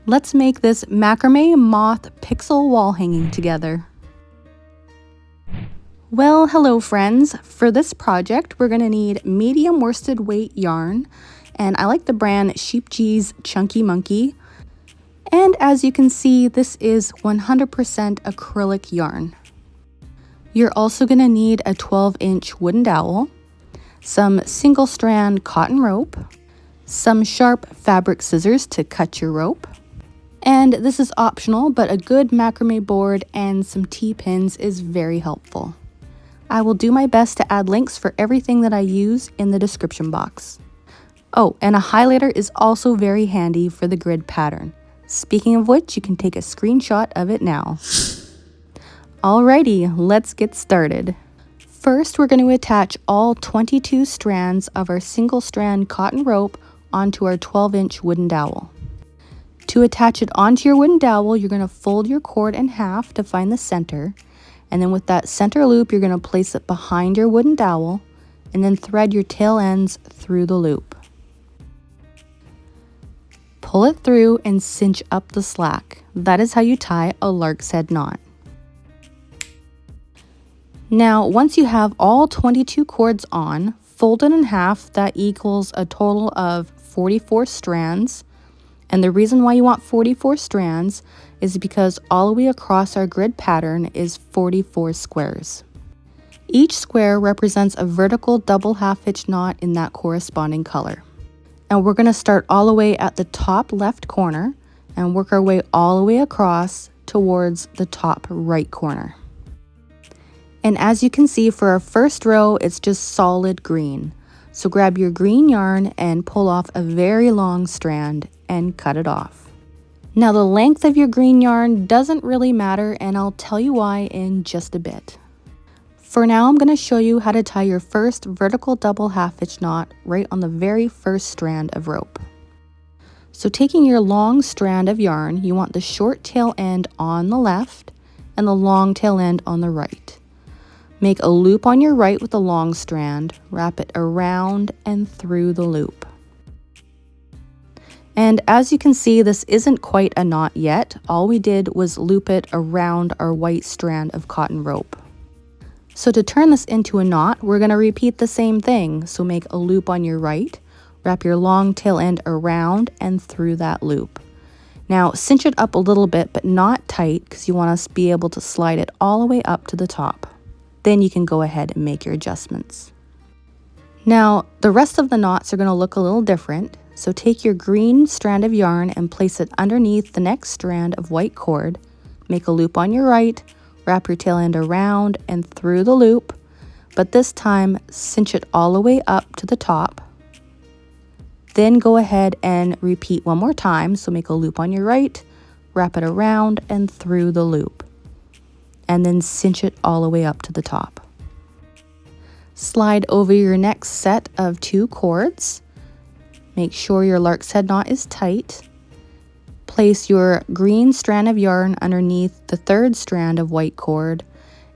Let's make this macrame moth pixel wall hanging together. Well, hello friends. For this project, we're going to need medium worsted weight yarn, and I like the brand Sheep G's Chunky Monkey. And as you can see, this is 100% acrylic yarn. You're also going to need a 12-inch wooden dowel, some single strand cotton rope, some sharp fabric scissors to cut your rope, and this is optional, but a good macrame board and some T-pins is very helpful. I will do my best to add links for everything that I use in the description box. Oh, and a highlighter is also very handy for the grid pattern. Speaking of which, you can take a screenshot of it now. Alrighty, let's get started. First, we're going to attach all 22 strands of our single strand cotton rope onto our 12-inch wooden dowel. To attach it onto your wooden dowel, you're going to fold your cord in half to find the center. And then with that center loop, you're going to place it behind your wooden dowel and then thread your tail ends through the loop. Pull it through and cinch up the slack. That is how you tie a lark's head knot. Now, once you have all 22 cords on, fold it in half. That equals a total of 44 strands. And the reason why you want 44 strands is because all the way across our grid pattern is 44 squares. Each square represents a vertical double half-hitch knot in that corresponding color. And we're going to start all the way at the top left corner and work our way all the way across towards the top right corner. And as you can see, for our first row, it's just solid green. So grab your green yarn and pull off a very long strand and cut it off. Now the length of your green yarn doesn't really matter, and I'll tell you why in just a bit. For now, I'm going to show you how to tie your first vertical double half-hitch knot right on the very first strand of rope. So taking your long strand of yarn, you want the short tail end on the left and the long tail end on the right. Make a loop on your right with the long strand, wrap it around and through the loop. And as you can see, this isn't quite a knot yet. All we did was loop it around our white strand of cotton rope. So to turn this into a knot, we're going to repeat the same thing. So make a loop on your right, wrap your long tail end around and through that loop. Now cinch it up a little bit, but not tight, because you want to be able to slide it all the way up to the top. Then you can go ahead and make your adjustments. Now the rest of the knots are going to look a little different. So take your green strand of yarn and place it underneath the next strand of white cord. Make a loop on your right, wrap your tail end around and through the loop, but this time cinch it all the way up to the top. Then go ahead and repeat one more time. So make a loop on your right, wrap it around and through the loop, and then cinch it all the way up to the top. Slide over your next set of 2 cords. Make sure your lark's head knot is tight. Place your green strand of yarn underneath the 3rd strand of white cord,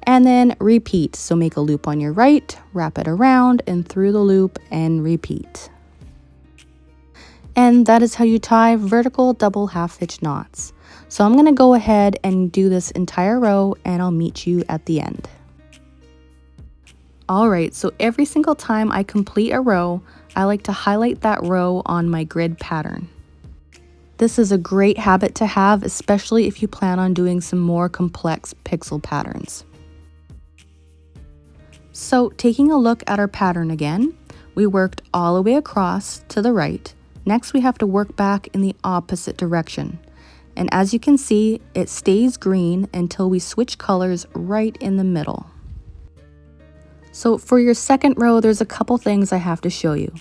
and then repeat. So make a loop on your right, wrap it around and through the loop, and repeat. And that is how you tie vertical double half-hitch knots. So I'm going to go ahead and do this entire row, and I'll meet you at the end. Alright, so every single time I complete a row, I like to highlight that row on my grid pattern. This is a great habit to have, especially if you plan on doing some more complex pixel patterns. So taking a look at our pattern again, we worked all the way across to the right. Next we have to work back in the opposite direction. And as you can see, it stays green until we switch colors right in the middle. So for your second row, there's a couple things I have to show you.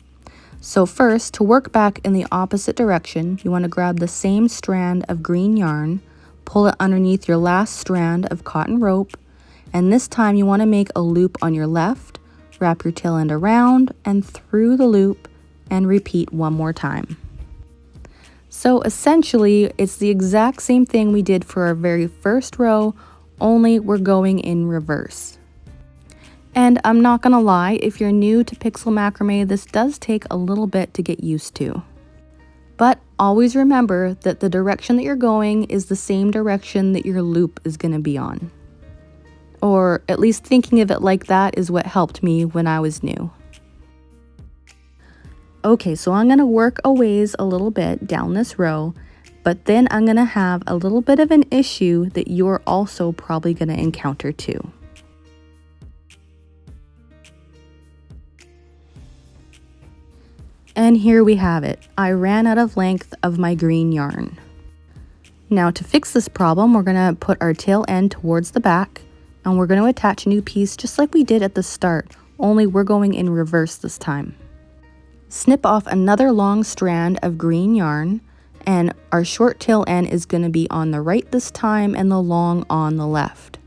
So first, to work back in the opposite direction, you want to grab the same strand of green yarn, pull it underneath your last strand of cotton rope, and this time you want to make a loop on your left, wrap your tail end around and through the loop, and repeat one more time. So essentially, it's the exact same thing we did for our very first row, only we're going in reverse. And I'm not gonna lie, if you're new to pixel macrame, this does take a little bit to get used to. But always remember that the direction that you're going is the same direction that your loop is going to be on. Or at least thinking of it like that is what helped me when I was new. Okay, so I'm going to work a ways a little bit down this row, but then I'm going to have a little bit of an issue that you're also probably going to encounter too. And here we have it. I ran out of length of my green yarn. Now to fix this problem, we're going to put our tail end towards the back, and we're going to attach a new piece just like we did at the start, only we're going in reverse this time. Snip off another long strand of green yarn, and our short tail end is going to be on the right this time and the long on the left.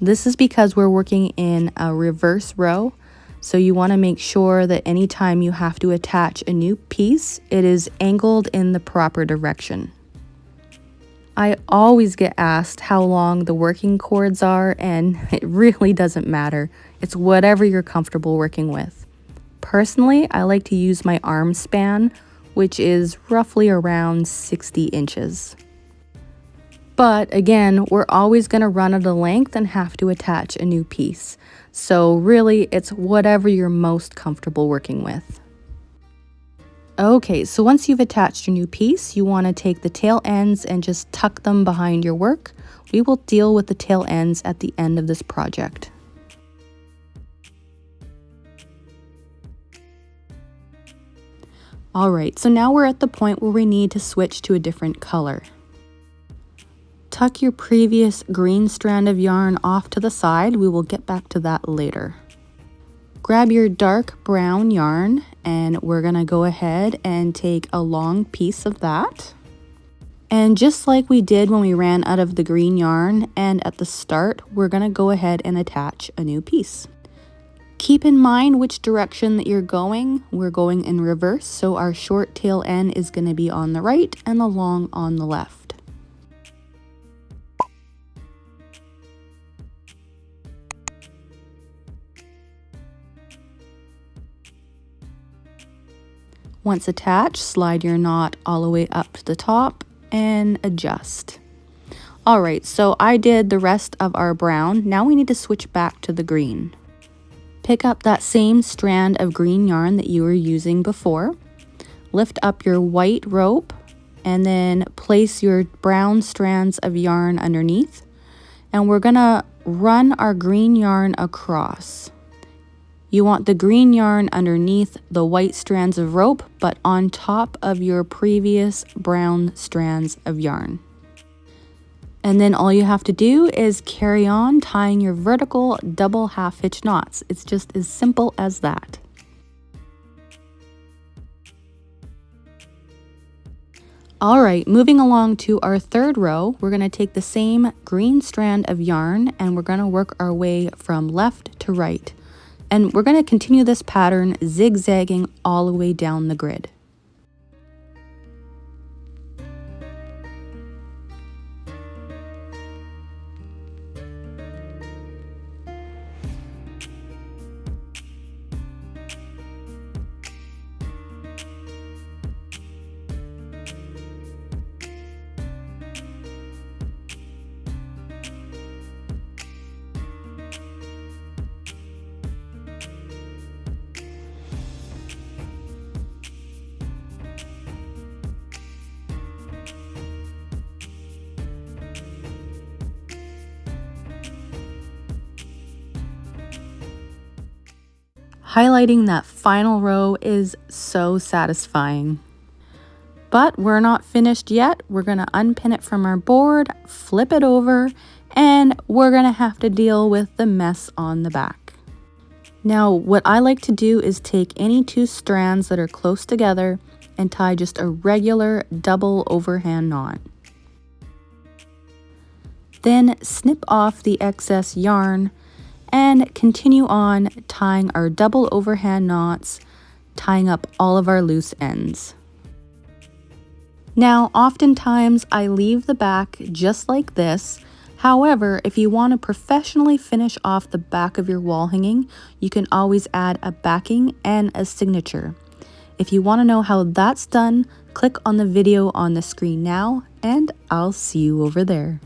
This is because we're working in a reverse row, so you want to make sure that anytime you have to attach a new piece, it is angled in the proper direction. I always get asked how long the working cords are, and it really doesn't matter. It's whatever you're comfortable working with. Personally, I like to use my arm span, which is roughly around 60 inches. But again, we're always going to run out of length and have to attach a new piece. So really, it's whatever you're most comfortable working with. Okay, so once you've attached your new piece, you want to take the tail ends and just tuck them behind your work. We will deal with the tail ends at the end of this project. Alright, so now we're at the point where we need to switch to a different color. Tuck your previous green strand of yarn off to the side. We will get back to that later. Grab your dark brown yarn, and we're going to go ahead and take a long piece of that. And just like we did when we ran out of the green yarn and at the start, we're going to go ahead and attach a new piece. Keep in mind which direction that you're going. We're going in reverse, so our short tail end is going to be on the right and the long on the left. Once attached, slide your knot all the way up to the top and adjust. Alright, so I did the rest of our brown. Now we need to switch back to the green. Pick up that same strand of green yarn that you were using before. Lift up your white rope and then place your brown strands of yarn underneath. And we're gonna run our green yarn across. You want the green yarn underneath the white strands of rope, but on top of your previous brown strands of yarn. And then all you have to do is carry on tying your vertical double half hitch knots. It's just as simple as that. All right, moving along to our third row, we're going to take the same green strand of yarn and we're going to work our way from left to right. And we're going to continue this pattern zigzagging all the way down the grid. Highlighting that final row is so satisfying. But we're not finished yet. We're going to unpin it from our board, flip it over, and we're going to have to deal with the mess on the back. Now, what I like to do is take any two strands that are close together and tie just a regular double overhand knot. Then snip off the excess yarn and continue on tying our double overhand knots, tying up all of our loose ends. Now, oftentimes I leave the back just like this. However, if you want to professionally finish off the back of your wall hanging, you can always add a backing and a signature. If you want to know how that's done, click on the video on the screen now, and I'll see you over there.